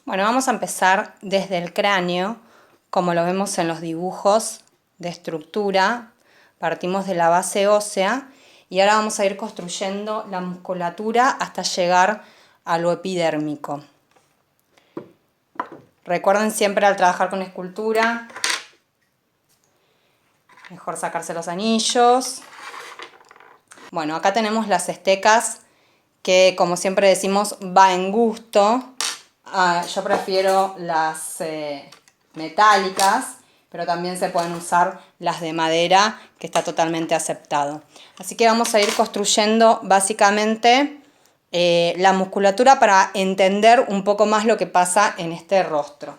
Bueno, vamos a empezar desde el cráneo, como lo vemos en los dibujos de estructura. Partimos de la base ósea y ahora vamos a ir construyendo la musculatura hasta llegar a lo epidérmico. Recuerden siempre al trabajar con escultura, mejor sacarse los anillos. Bueno, acá tenemos las estecas que, como siempre decimos, va en gusto. Yo prefiero las metálicas, pero también se pueden usar las de madera, que está totalmente aceptado. Así que vamos a ir construyendo básicamente la musculatura para entender un poco más lo que pasa en este rostro.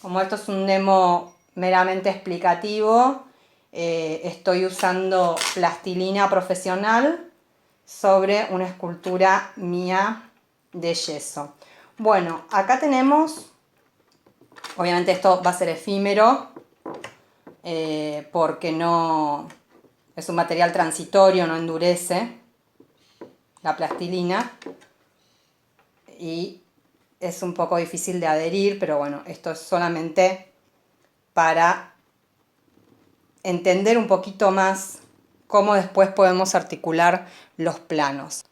Como esto es un demo meramente explicativo, estoy usando plastilina profesional sobre una escultura mía de yeso. Bueno, acá tenemos, obviamente esto va a ser efímero, porque no es un material transitorio, no endurece la plastilina y es un poco difícil de adherir, pero bueno, esto es solamente para entender un poquito más cómo después podemos articular los planos.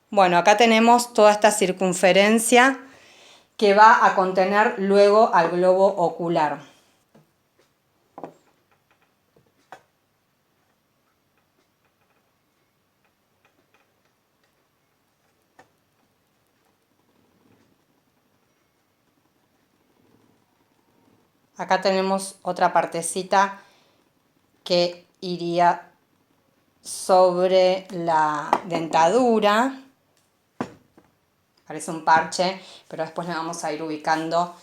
Bueno, acá tenemos toda esta circunferencia que va a contener luego al globo ocular. Acá tenemos otra partecita que iría sobre la dentadura. Parece un parche, pero después le vamos a ir ubicando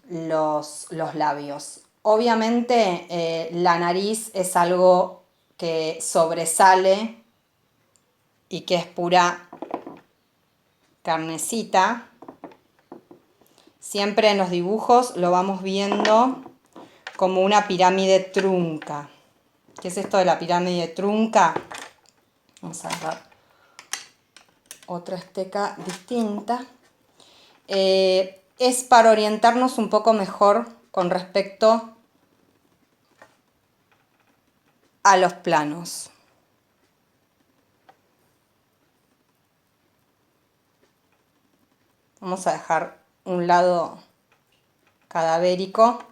los labios. Obviamente la nariz es algo que sobresale y que es pura carnecita. Siempre en los dibujos lo vamos viendo como una pirámide trunca. ¿Qué es esto de la pirámide trunca? Vamos a ver otra esteca distinta. Es para orientarnos un poco mejor con respecto a los planos. Vamos a dejar un lado cadavérico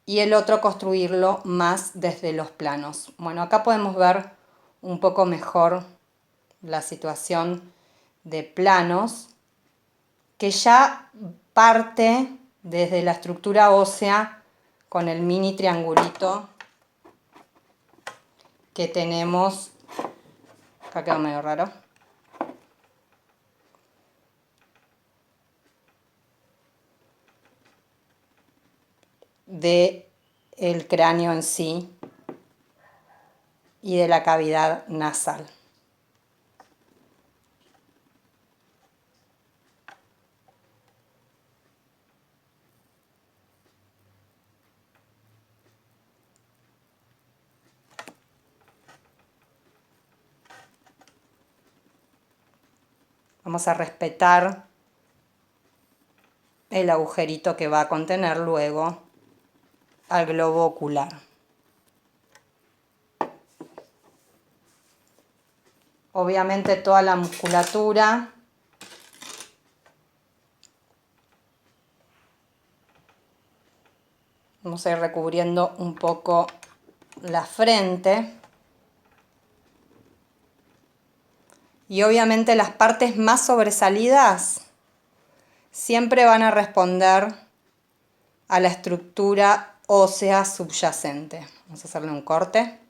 y el otro construirlo más desde los planos. Bueno, acá podemos ver un poco mejor la situación de planos, que ya parte desde la estructura ósea con el mini triangulito que tenemos. Acá quedó medio raro. De el cráneo en sí y de la cavidad nasal. Vamos a respetar el agujerito que va a contener luego al globo ocular. Obviamente toda la musculatura vamos a ir recubriendo un poco la frente. Y obviamente las partes más sobresalidas siempre van a responder a la estructura ósea subyacente. Vamos a hacerle un corte.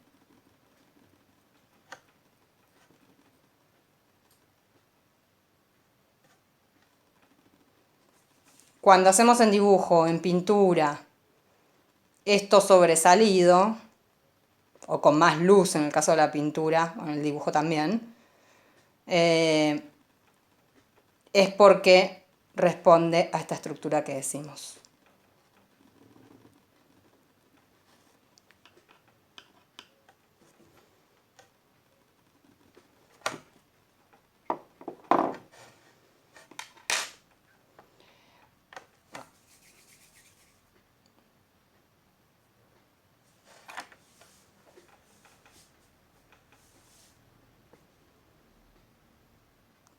Cuando hacemos en dibujo, en pintura, esto sobresalido, o con más luz en el caso de la pintura, o en el dibujo también, es porque responde a esta estructura que decimos.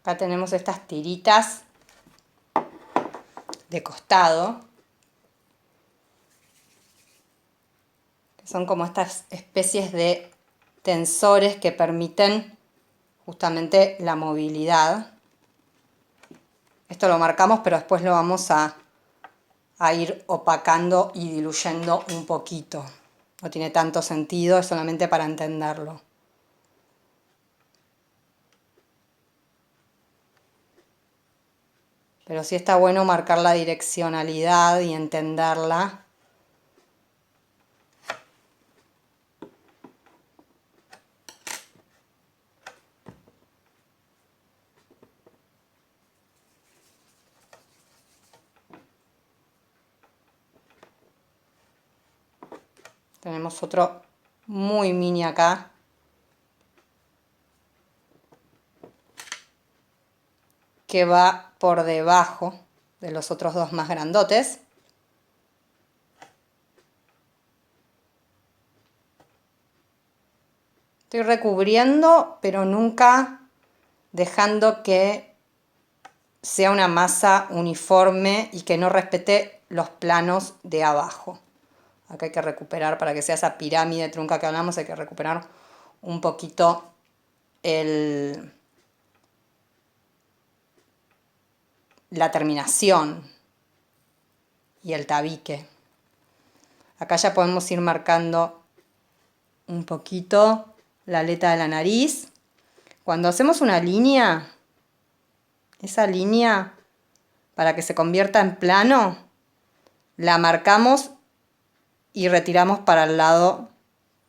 Acá tenemos estas tiritas de costado, que son como estas especies de tensores que permiten justamente la movilidad. Esto lo marcamos, pero después lo vamos a ir opacando y diluyendo un poquito. No tiene tanto sentido, es solamente para entenderlo. Pero sí está bueno marcar la direccionalidad y entenderla. Tenemos otro muy mini acá. Que va por debajo de los otros dos más grandotes. Estoy recubriendo, pero nunca dejando que sea una masa uniforme y que no respete los planos de abajo. Acá hay que recuperar, para que sea esa pirámide trunca que hablamos, hay que recuperar un poquito la terminación y el tabique. Acá ya podemos ir marcando un poquito la aleta de la nariz. Cuando hacemos una línea, esa línea, para que se convierta en plano, la marcamos y retiramos para el lado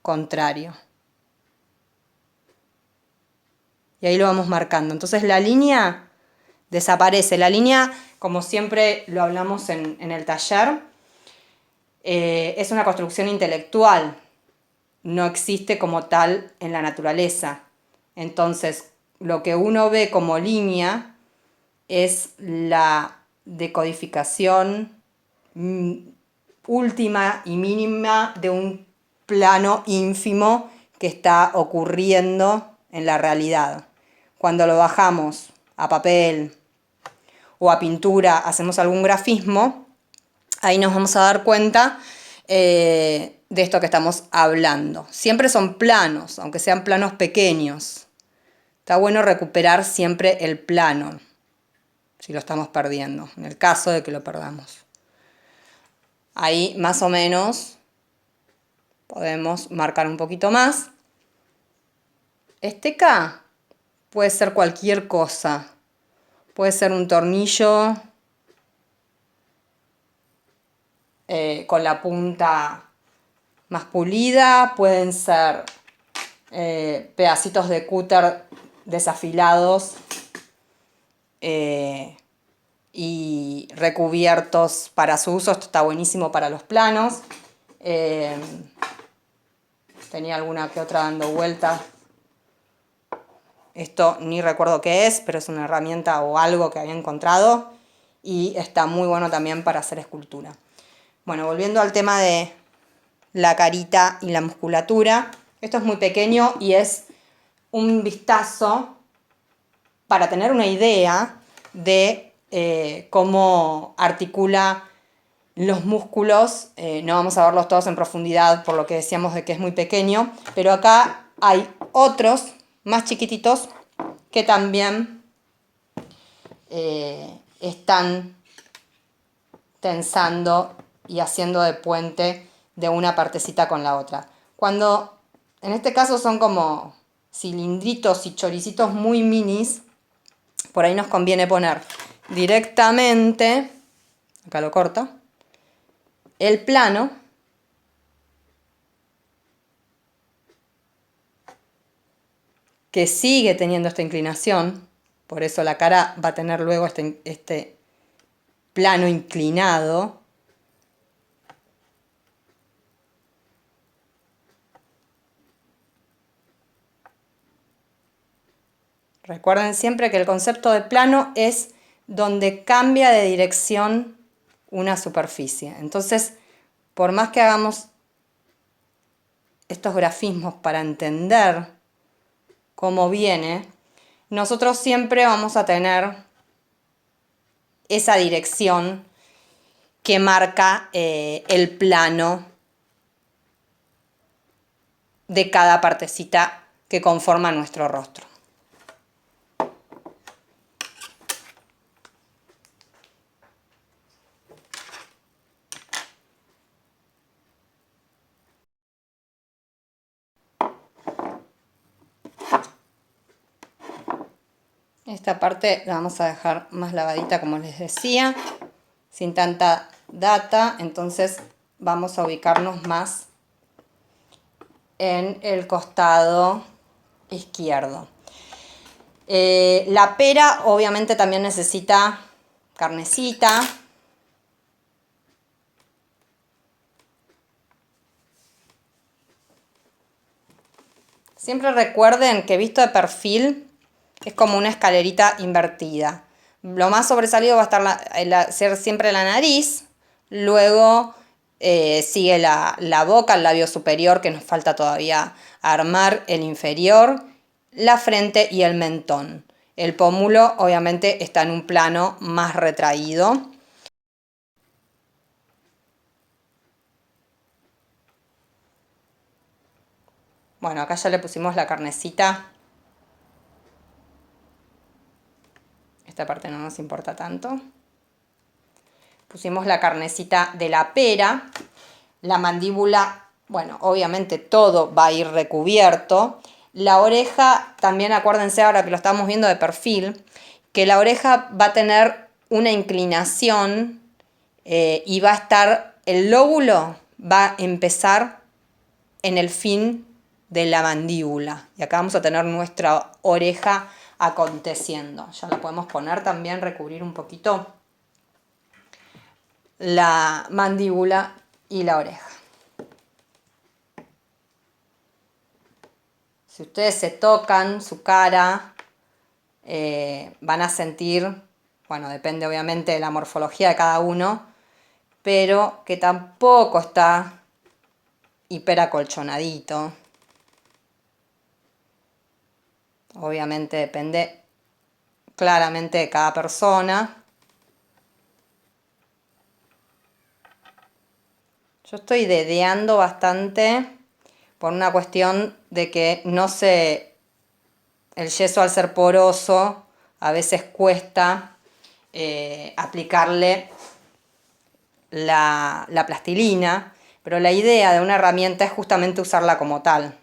contrario. Y ahí lo vamos marcando. Entonces la línea desaparece. La línea, como siempre lo hablamos en el taller, es una construcción intelectual. No existe como tal en la naturaleza. Entonces, lo que uno ve como línea es la decodificación última y mínima de un plano ínfimo que está ocurriendo en la realidad. Cuando lo bajamos a papel o a pintura, hacemos algún grafismo, ahí nos vamos a dar cuenta de esto que estamos hablando. Siempre son planos, aunque sean planos pequeños. Está bueno recuperar siempre el plano, si lo estamos perdiendo, en el caso de que lo perdamos. Ahí más o menos podemos marcar un poquito más. Esteca puede ser cualquier cosa. Puede ser un tornillo con la punta más pulida, pueden ser pedacitos de cúter desafilados y recubiertos para su uso. Esto está buenísimo para los planos. Tenía alguna que otra dando vueltas. Esto ni recuerdo qué es, pero es una herramienta o algo que había encontrado y está muy bueno también para hacer escultura. Bueno, volviendo al tema de la carita y la musculatura, esto es muy pequeño y es un vistazo para tener una idea de cómo articula los músculos. No vamos a verlos todos en profundidad por lo que decíamos de que es muy pequeño, pero acá hay otros más chiquititos que también están tensando y haciendo de puente de una partecita con la otra. Cuando en este caso son como cilindritos y choricitos muy minis, por ahí nos conviene poner directamente, acá lo corto, el plano que sigue teniendo esta inclinación, por eso la cara va a tener luego este plano inclinado. Recuerden siempre que el concepto de plano es donde cambia de dirección una superficie. Entonces, por más que hagamos estos grafismos para entender cómo viene, nosotros siempre vamos a tener esa dirección que marca el plano de cada partecita que conforma nuestro rostro. Esta parte la vamos a dejar más lavadita, como les decía, sin tanta data. Entonces vamos a ubicarnos más en el costado izquierdo. La pera obviamente también necesita carnecita. Siempre recuerden que visto de perfil es como una escalerita invertida. Lo más sobresalido va a estar ser siempre la nariz, luego sigue la boca, el labio superior, que nos falta todavía armar, el inferior, la frente y el mentón. El pómulo obviamente está en un plano más retraído. Bueno, acá ya le pusimos la carnecita. Esta parte no nos importa tanto. Pusimos la carnecita de la pera. La mandíbula, bueno, obviamente todo va a ir recubierto. La oreja, también acuérdense ahora que lo estamos viendo de perfil, que la oreja va a tener una inclinación y va a estar, el lóbulo va a empezar en el fin de la mandíbula. Y acá vamos a tener nuestra oreja aconteciendo. Ya la podemos poner también, recubrir un poquito la mandíbula y la oreja. Si ustedes se tocan su cara, van a sentir, bueno, depende obviamente de la morfología de cada uno, pero que tampoco está hiperacolchonadito. Obviamente depende claramente de cada persona. Yo estoy dedeando bastante por una cuestión de que no sé, el yeso al ser poroso a veces cuesta aplicarle la plastilina, pero la idea de una herramienta es justamente usarla como tal.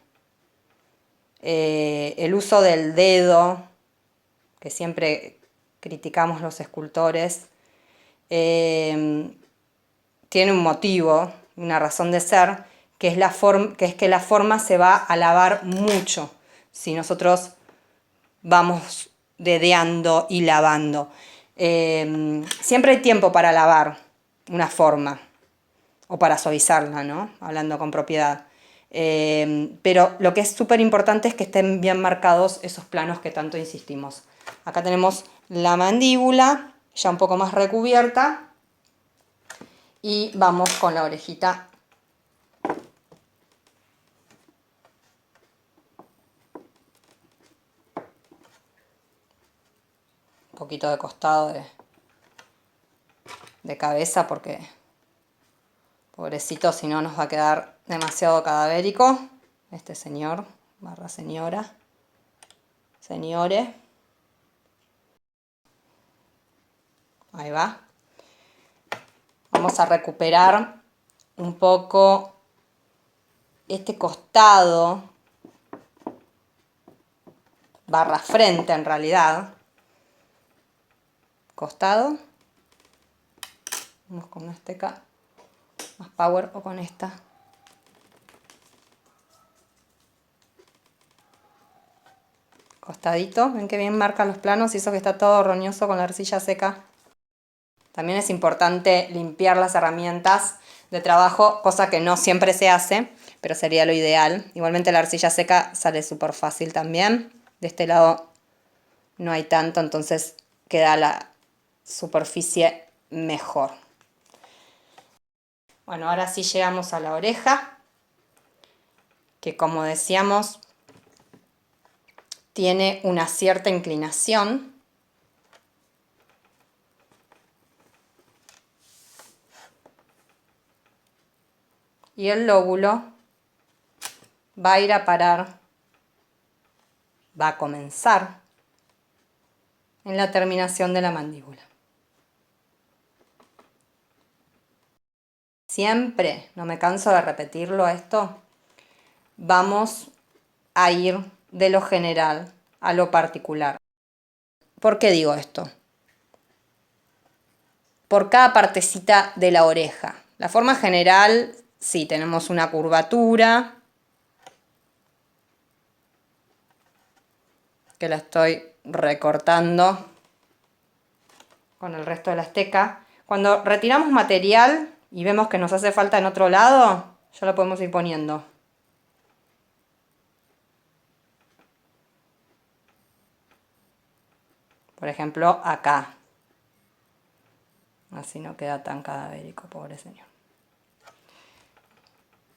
El uso del dedo, que siempre criticamos los escultores, tiene un motivo, una razón de ser, que es que la forma se va a lavar mucho si nosotros vamos dedeando y lavando. Siempre hay tiempo para lavar una forma o para suavizarla, ¿no? Hablando con propiedad. Pero lo que es súper importante es que estén bien marcados esos planos que tanto insistimos. Acá tenemos la mandíbula ya un poco más recubierta y vamos con la orejita. Un poquito de costado de cabeza porque pobrecito, si no nos va a quedar demasiado cadavérico. Este señor, barra señora, señore. Ahí va. Vamos a recuperar un poco este costado, barra frente en realidad. Costado. Vamos con una esteca más power o con esta. Costadito, ven que bien marca los planos y eso que está todo roñoso con la arcilla seca. También es importante limpiar las herramientas de trabajo, cosa que no siempre se hace, pero sería lo ideal. Igualmente la arcilla seca sale súper fácil también. De este lado no hay tanto, entonces queda la superficie mejor. Bueno, ahora sí llegamos a la oreja, que como decíamos, tiene una cierta inclinación. Y el lóbulo va a ir a parar, va a comenzar en la terminación de la mandíbula. Siempre, no me canso de repetirlo esto, vamos a ir de lo general a lo particular. ¿Por qué digo esto? Por cada partecita de la oreja. La forma general, sí, tenemos una curvatura, que la estoy recortando con el resto de la esteca. Cuando retiramos material y vemos que nos hace falta en otro lado, ya lo podemos ir poniendo. Por ejemplo, acá. Así no queda tan cadavérico, pobre señor.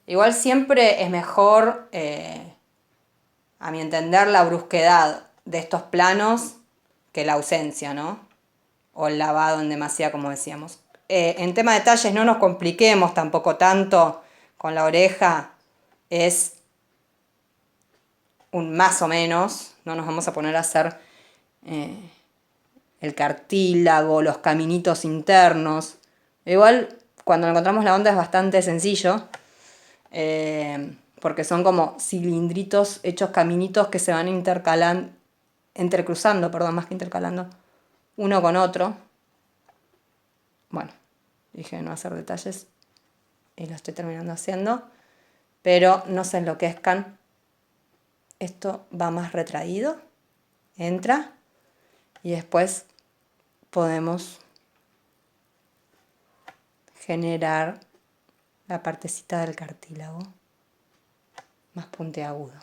Igual siempre es mejor, a mi entender, la brusquedad de estos planos que la ausencia, ¿no? O el lavado en demasía, como decíamos. En tema de detalles no nos compliquemos tampoco tanto con la oreja. Es un más o menos. No nos vamos a poner a hacer el cartílago, los caminitos internos. Igual cuando encontramos la onda es bastante sencillo. Porque son como cilindritos hechos caminitos que se van entrecruzando, más que intercalando, uno con otro. Bueno, dije no hacer detalles y lo estoy terminando haciendo, pero no se enloquezcan. Esto va más retraído, entra y después podemos generar la partecita del cartílago más puntiagudo.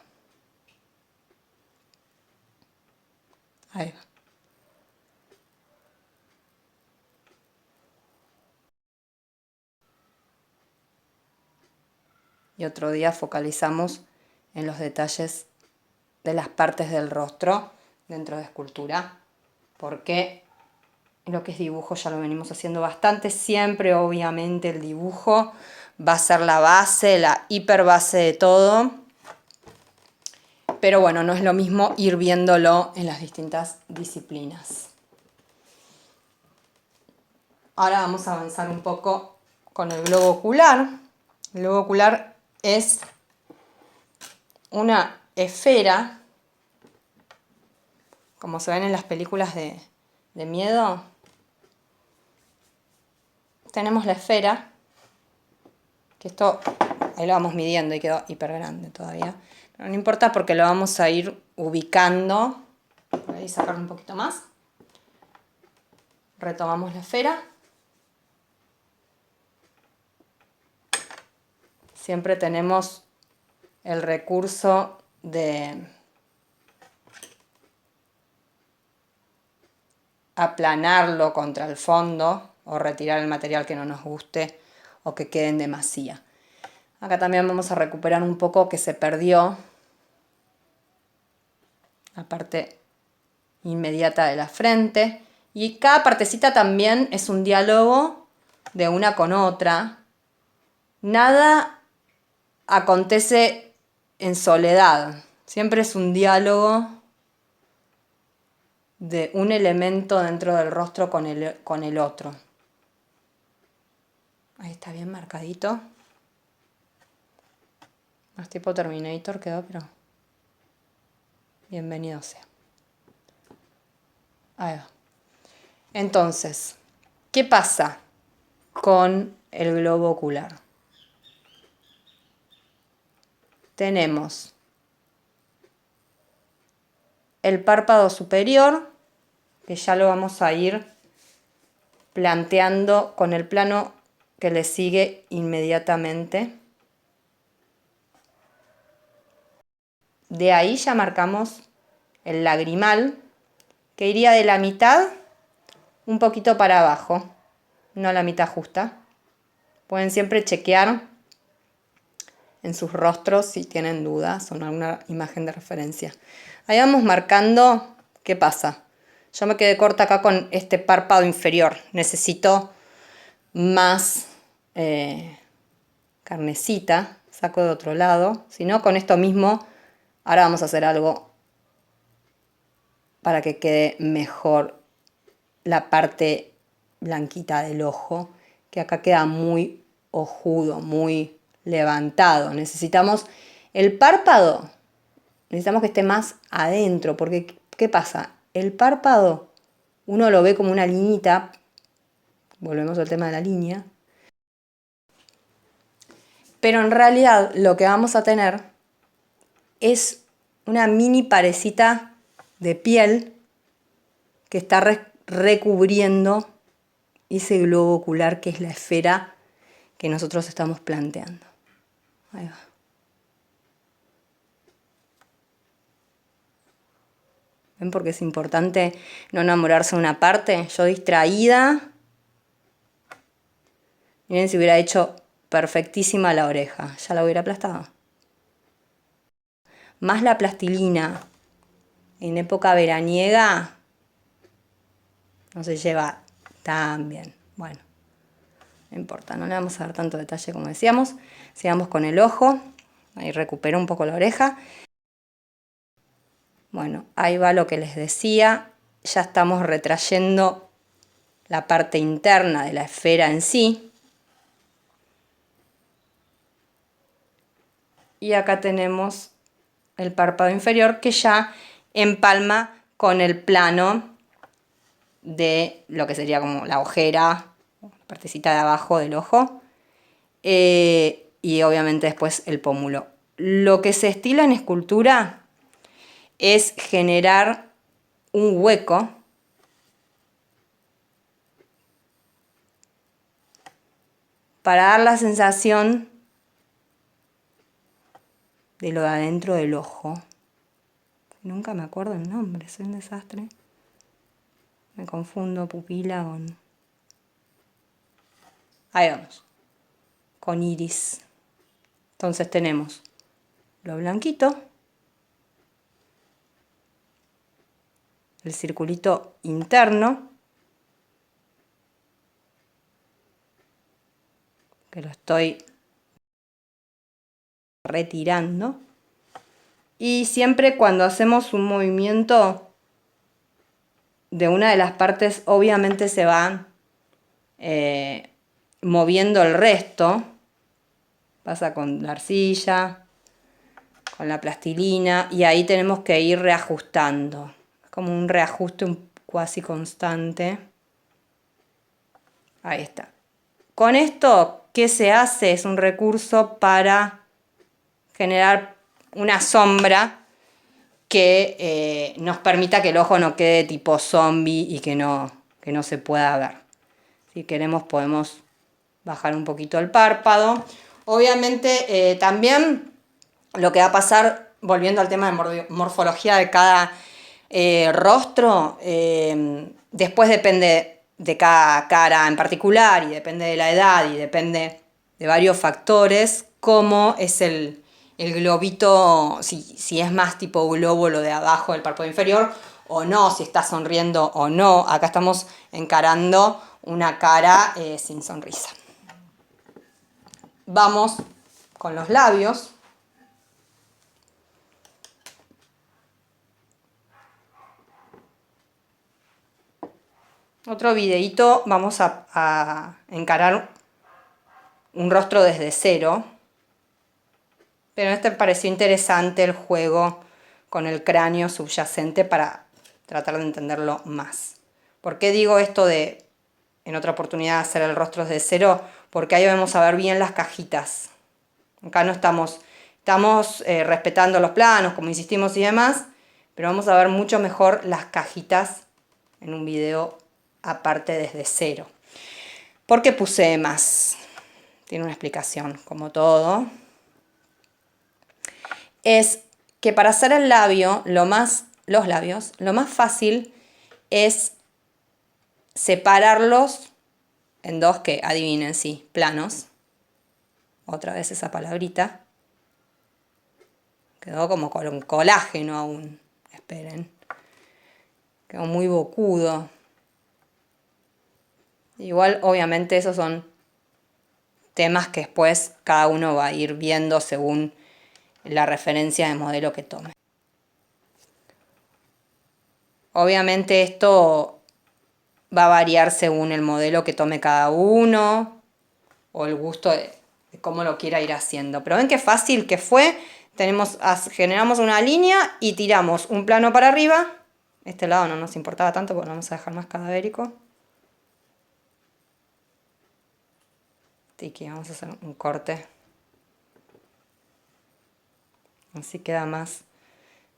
Ahí va. Y otro día focalizamos en los detalles de las partes del rostro dentro de escultura, porque lo que es dibujo ya lo venimos haciendo bastante. Siempre, obviamente, el dibujo va a ser la base, la hiperbase de todo. Pero bueno, no es lo mismo ir viéndolo en las distintas disciplinas. Ahora vamos a avanzar un poco con el globo ocular. El globo ocular es una esfera, como se ven en las películas de miedo. Tenemos la esfera, que esto ahí lo vamos midiendo y quedó hiper grande todavía. Pero no importa porque lo vamos a ir ubicando. Voy a sacarlo un poquito más. Retomamos la esfera. Siempre tenemos el recurso de aplanarlo contra el fondo o retirar el material que no nos guste o que quede en demasía. Acá también vamos a recuperar un poco que se perdió la parte inmediata de la frente. Y cada partecita también es un diálogo de una con otra. Nada acontece en soledad. Siempre es un diálogo de un elemento dentro del rostro con el otro. Ahí está bien marcadito. Más tipo Terminator quedó, pero bienvenido sea. Ahí va. Entonces, ¿qué pasa con el globo ocular? Tenemos el párpado superior, que ya lo vamos a ir planteando con el plano que le sigue inmediatamente. De ahí ya marcamos el lagrimal, que iría de la mitad un poquito para abajo, no la mitad justa. Pueden siempre chequear en sus rostros si tienen dudas o alguna imagen de referencia. Ahí vamos marcando qué pasa. Yo me quedé corta acá con este párpado inferior. Necesito más carnecita. Saco de otro lado. Si no, con esto mismo, ahora vamos a hacer algo para que quede mejor la parte blanquita del ojo, que acá queda muy ojudo, muy levantado. Necesitamos el párpado, necesitamos que esté más adentro, porque ¿qué pasa? El párpado uno lo ve como una liñita, volvemos al tema de la línea, pero en realidad lo que vamos a tener es una mini parecita de piel que está recubriendo ese globo ocular que es la esfera que nosotros estamos planteando. Ahí va. ¿Ven? Porque es importante no enamorarse de una parte. Yo distraída. Miren si hubiera hecho perfectísima la oreja. Ya la hubiera aplastado. Más la plastilina en época veraniega no se lleva tan bien. Bueno, no importa, no le vamos a dar tanto detalle como decíamos. Sigamos con el ojo. Ahí recupero un poco la oreja. Bueno, ahí va lo que les decía. Ya estamos retrayendo la parte interna de la esfera en sí. Y acá tenemos el párpado inferior que ya empalma con el plano de lo que sería como la ojera, la partecita de abajo del ojo. Y obviamente después el pómulo. Lo que se estila en escultura es generar un hueco para dar la sensación de lo de adentro del ojo. Nunca me acuerdo el nombre, soy un desastre. Me confundo pupila con... Ahí vamos. Con iris. Entonces tenemos lo blanquito, el circulito interno, que lo estoy retirando. Y siempre cuando hacemos un movimiento de una de las partes, obviamente se va moviendo el resto. Pasa con la arcilla, con la plastilina, y ahí tenemos que ir reajustando. Es como un reajuste cuasi constante. Ahí está. Con esto, ¿qué se hace? Es un recurso para generar una sombra que nos permita que el ojo no quede tipo zombie y que no se pueda ver. Si queremos podemos bajar un poquito el párpado. Obviamente también lo que va a pasar, volviendo al tema de morfología de cada rostro, después depende de cada cara en particular y depende de la edad y depende de varios factores, cómo es el globito, si es más tipo globo lo de abajo del párpado inferior o no, si está sonriendo o no. Acá estamos encarando una cara sin sonrisa. Vamos con los labios. Otro videíto, vamos a encarar un rostro desde cero. Pero en este me pareció interesante el juego con el cráneo subyacente para tratar de entenderlo más. ¿Por qué digo esto de en otra oportunidad hacer el rostro desde cero? Porque ahí vamos a ver bien las cajitas. Acá no estamos respetando los planos, como insistimos y demás, pero vamos a ver mucho mejor las cajitas en un video aparte desde cero. ¿Por qué puse más? Tiene una explicación, como todo. Es que para hacer el labio, los labios, lo más fácil es separarlos en dos, que adivinen, sí, planos. Otra vez esa palabrita. Quedó como con colágeno aún. Esperen. Quedó muy bocudo. Igual, obviamente, esos son temas que después cada uno va a ir viendo según la referencia de modelo que tome. Obviamente esto va a variar según el modelo que tome cada uno o el gusto de cómo lo quiera ir haciendo. Pero ven qué fácil que fue. Generamos una línea y tiramos un plano para arriba. Este lado no nos importaba tanto porque lo vamos a dejar más cadavérico. Tiki, vamos a hacer un corte. Así queda más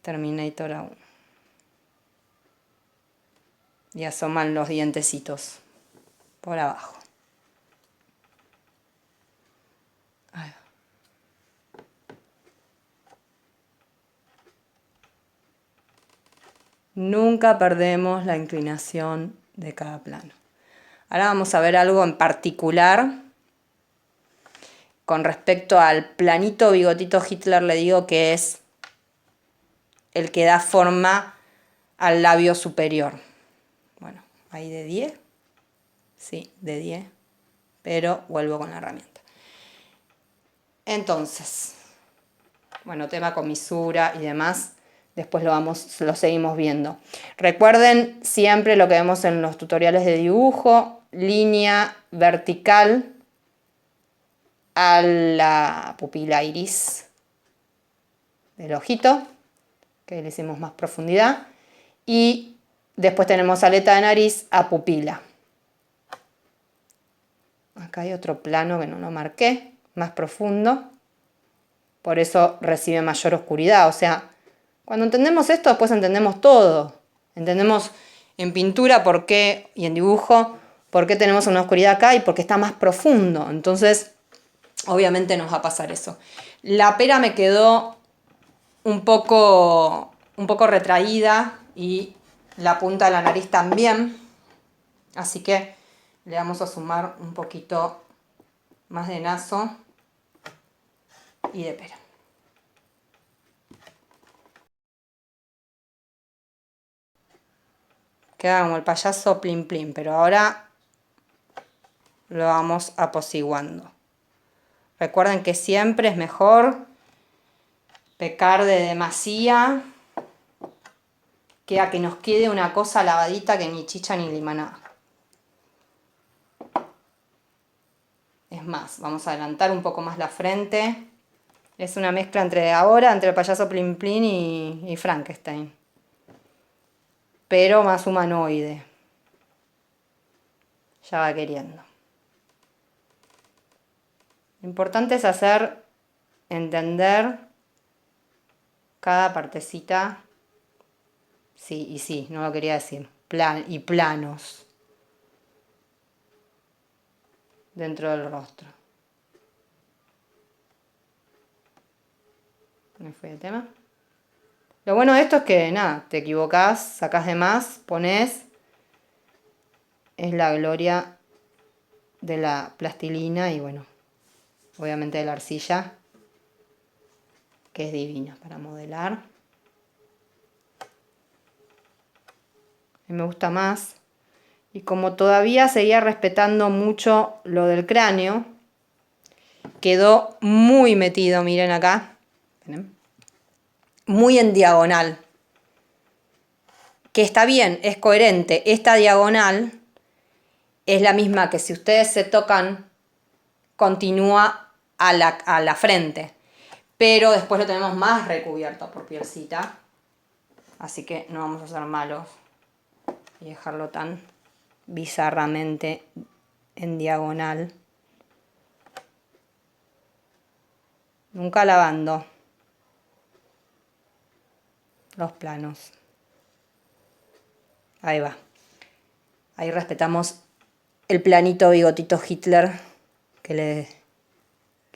Terminator aún. Y asoman los dientecitos por abajo. Ahí va. Nunca perdemos la inclinación de cada plano. Ahora vamos a ver algo en particular. Con respecto al planito bigotito Hitler, le digo que es el que da forma al labio superior. Bueno, ahí de 10. Sí, de 10. Pero vuelvo con la herramienta. Entonces, bueno, tema comisura y demás. Después lo seguimos viendo. Recuerden siempre lo que vemos en los tutoriales de dibujo. Línea vertical a la pupila iris del ojito, que le hicimos más profundidad. Y después tenemos aleta de nariz a pupila. Acá hay otro plano que no lo marqué, más profundo. Por eso recibe mayor oscuridad. O sea, cuando entendemos esto, después entendemos todo. Entendemos en pintura por qué, y en dibujo, por qué tenemos una oscuridad acá y por qué está más profundo. Entonces, obviamente nos va a pasar eso. La pera me quedó un poco retraída y la punta de la nariz también. Así que le vamos a sumar un poquito más de naso y de pera. Queda como el payaso plin plin, pero ahora lo vamos apaciguando. Recuerden que siempre es mejor pecar de demasía que a que nos quede una cosa lavadita que ni chicha ni limonada. Es más, vamos a adelantar un poco más la frente. Es una mezcla entre el payaso plin plin y Frankenstein. Pero más humanoide. Ya va queriendo. Lo importante es entender cada partecita. Sí, y sí, no lo quería decir. Y planos dentro del rostro. Me fui de tema. Lo bueno de esto es que, nada, te equivocás, sacás de más, ponés. Es la gloria de la plastilina y, bueno, obviamente de la arcilla, que es divina para modelar. A mí me gusta más. Y como todavía seguía respetando mucho lo del cráneo, quedó muy metido, miren acá. Miren. Muy en diagonal. Que está bien, es coherente. Esta diagonal es la misma que si ustedes se tocan, continúa a la frente. Pero después lo tenemos más recubierto por pielcita. Así que no vamos a ser malos y dejarlo tan bizarramente en diagonal. Nunca lavando los planos. Ahí va. Ahí respetamos el planito bigotito Hitler que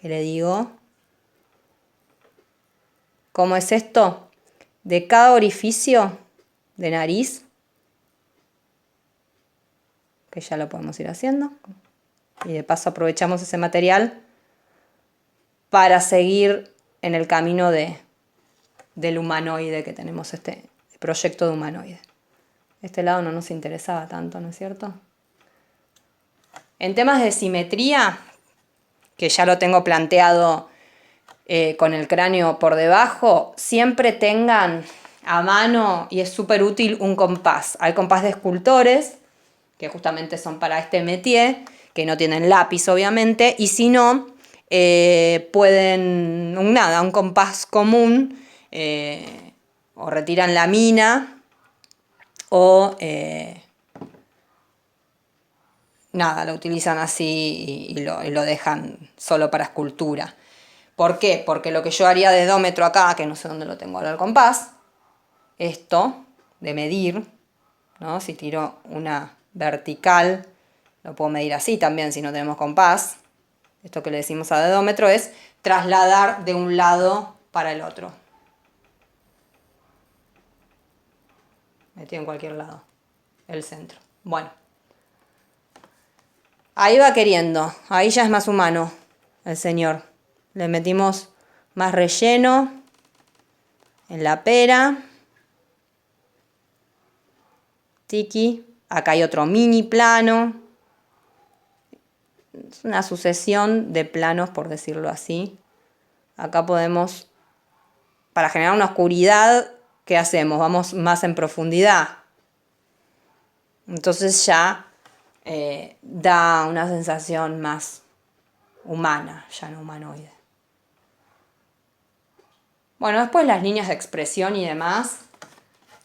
le digo. ¿Cómo es esto? De cada orificio de nariz, que ya lo podemos ir haciendo, y de paso aprovechamos ese material para seguir en el camino de del humanoide que tenemos, este proyecto de humanoide. Este lado no nos interesaba tanto, ¿no es cierto? En temas de simetría, que ya lo tengo planteado con el cráneo por debajo, siempre tengan a mano, y es súper útil, un compás. Hay compás de escultores, que justamente son para este métier, que no tienen lápiz obviamente, y si no, pueden, un compás común, o retiran la mina, o lo utilizan así y lo dejan solo para escultura. ¿Por qué? Porque lo que yo haría de dómetro acá, que no sé dónde lo tengo ahora el compás, esto de medir, ¿no? Si tiro una vertical, lo puedo medir así también si no tenemos compás. Esto que le decimos a dedómetro es trasladar de un lado para el otro. Metido en cualquier lado, el centro. Bueno, ahí va queriendo, ahí ya es más humano el señor. Le metimos más relleno en la pera. Tiki. Acá hay otro mini plano. Es una sucesión de planos, por decirlo así. Acá podemos, para generar una oscuridad, ¿qué hacemos? Vamos más en profundidad. Entonces ya da una sensación más humana, ya no humanoide. Bueno, después las líneas de expresión y demás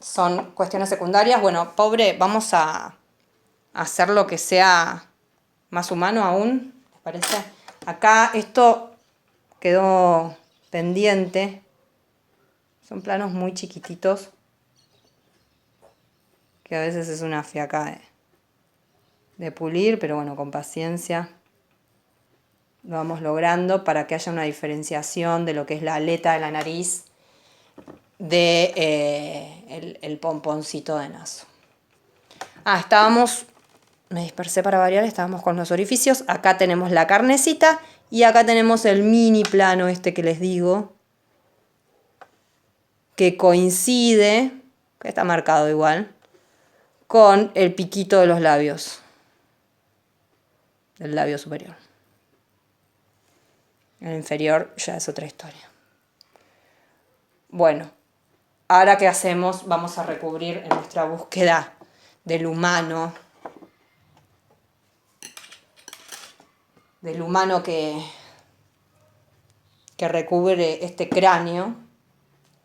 son cuestiones secundarias. Bueno, pobre, vamos a hacer lo que sea más humano aún, ¿les parece? Acá esto quedó pendiente. Son planos muy chiquititos, que a veces es una fiaca de pulir, pero bueno, con paciencia lo vamos logrando para que haya una diferenciación de lo que es la aleta de la nariz de el pomponcito de naso. Me dispersé para variar, estábamos con los orificios. Acá tenemos la carnecita y acá tenemos el mini plano este que les digo, que coincide, que está marcado igual, con el piquito de los labios, del labio superior. El inferior ya es otra historia. Bueno, ahora ¿qué hacemos? Vamos a recubrir en nuestra búsqueda del humano que recubre este cráneo.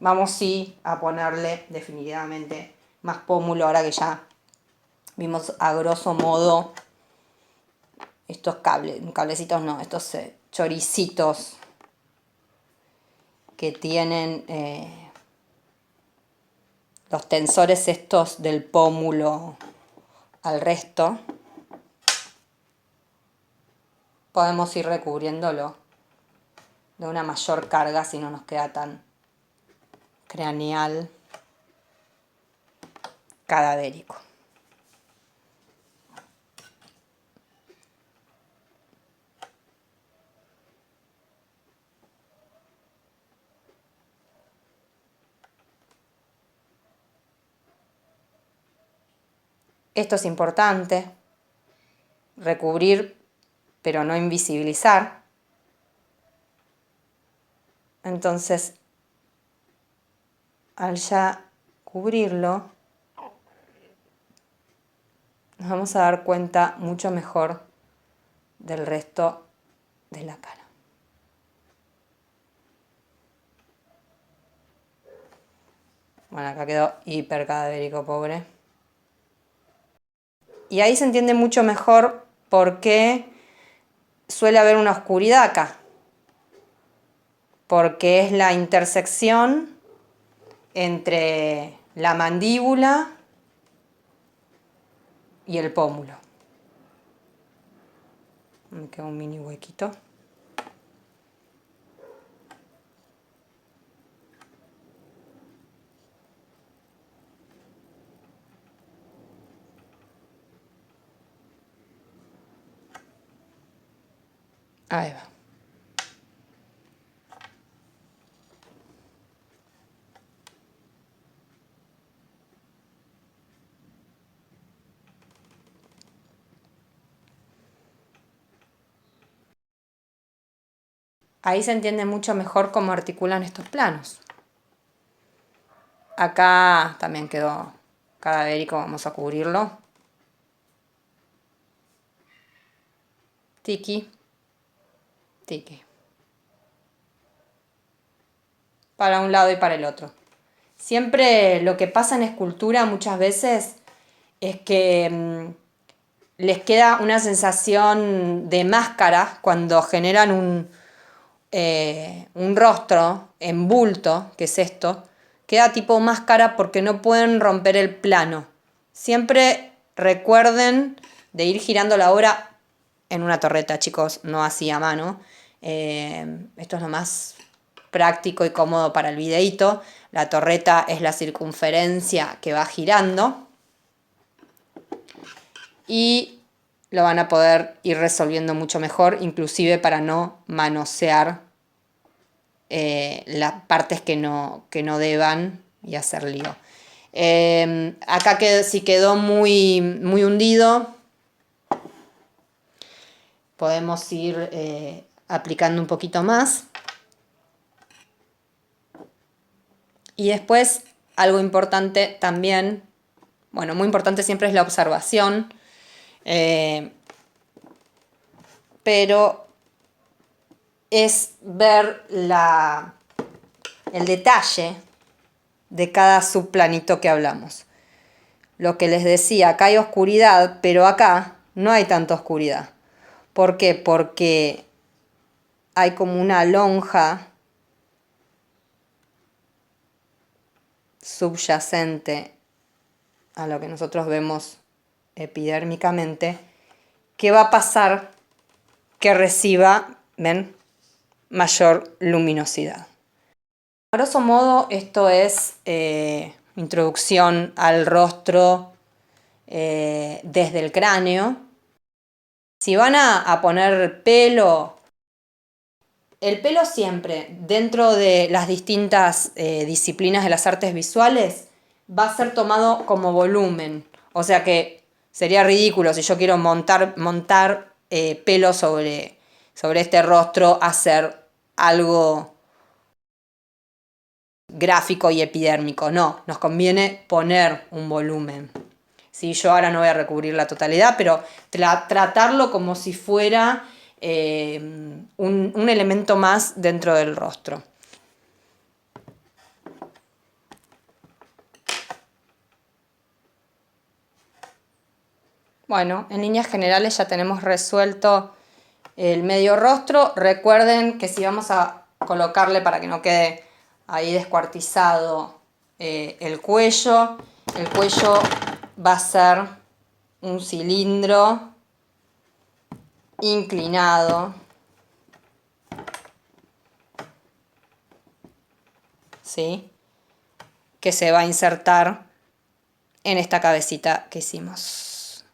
Vamos sí a ponerle definitivamente más pómulo, ahora que ya vimos a grosso modo estos cablecitos no, estos choricitos que tienen los tensores estos del pómulo al resto. Podemos ir recubriéndolo de una mayor carga si no nos queda tan craneal, cadavérico. Esto es importante, recubrir pero no invisibilizar. Entonces, al ya cubrirlo, nos vamos a dar cuenta mucho mejor del resto de la cara. Bueno, acá quedó hiper cadavérico, pobre. Y ahí se entiende mucho mejor por qué suele haber una oscuridad acá. Porque es la intersección entre la mandíbula y el pómulo. Me queda un mini huequito. Ahí va. ahí se entiende mucho mejor cómo articulan estos planos. Acá también quedó cadavérico, vamos a cubrirlo. Tiki, tiki. Para un lado y para el otro. Siempre lo que pasa en escultura muchas veces es que les queda una sensación de máscara cuando generan un rostro en bulto, que es esto. Queda tipo máscara porque no pueden romper el plano. Siempre recuerden de ir girando la obra en una torreta, chicos, no así a mano. Esto es lo más práctico y cómodo para el videíto. La torreta es la circunferencia que va girando. Y lo van a poder ir resolviendo mucho mejor, inclusive para no manosear las partes que no deban y hacer lío. Acá si quedó muy, muy hundido, podemos ir aplicando un poquito más. Y después, algo importante también, bueno, muy importante siempre es la observación, pero es ver el detalle de cada subplanito que hablamos. Lo que les decía, acá hay oscuridad, pero acá no hay tanta oscuridad. ¿Por qué? Porque hay como una lonja subyacente a lo que nosotros vemos epidérmicamente, que va a pasar que reciba, ¿ven?, mayor luminosidad. A grosso modo, esto es introducción al rostro desde el cráneo. Si van a poner pelo, el pelo siempre, dentro de las distintas disciplinas de las artes visuales, va a ser tomado como volumen. O sea que sería ridículo si yo quiero montar pelo sobre este rostro, hacer algo gráfico y epidérmico. No, nos conviene poner un volumen. Sí, yo ahora no voy a recubrir la totalidad, pero tratarlo como si fuera un elemento más dentro del rostro. Bueno, en líneas generales ya tenemos resuelto el medio rostro. Recuerden que si vamos a colocarle, para que no quede ahí descuartizado, el cuello va a ser un cilindro inclinado, ¿sí?, que se va a insertar en esta cabecita que hicimos.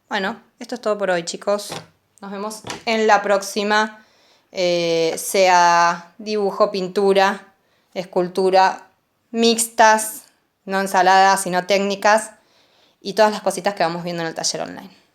Bueno, esto es todo por hoy, chicos. Nos vemos en la próxima, sea dibujo, pintura, escultura, mixtas, no ensaladas, sino técnicas, y todas las cositas que vamos viendo en el taller online.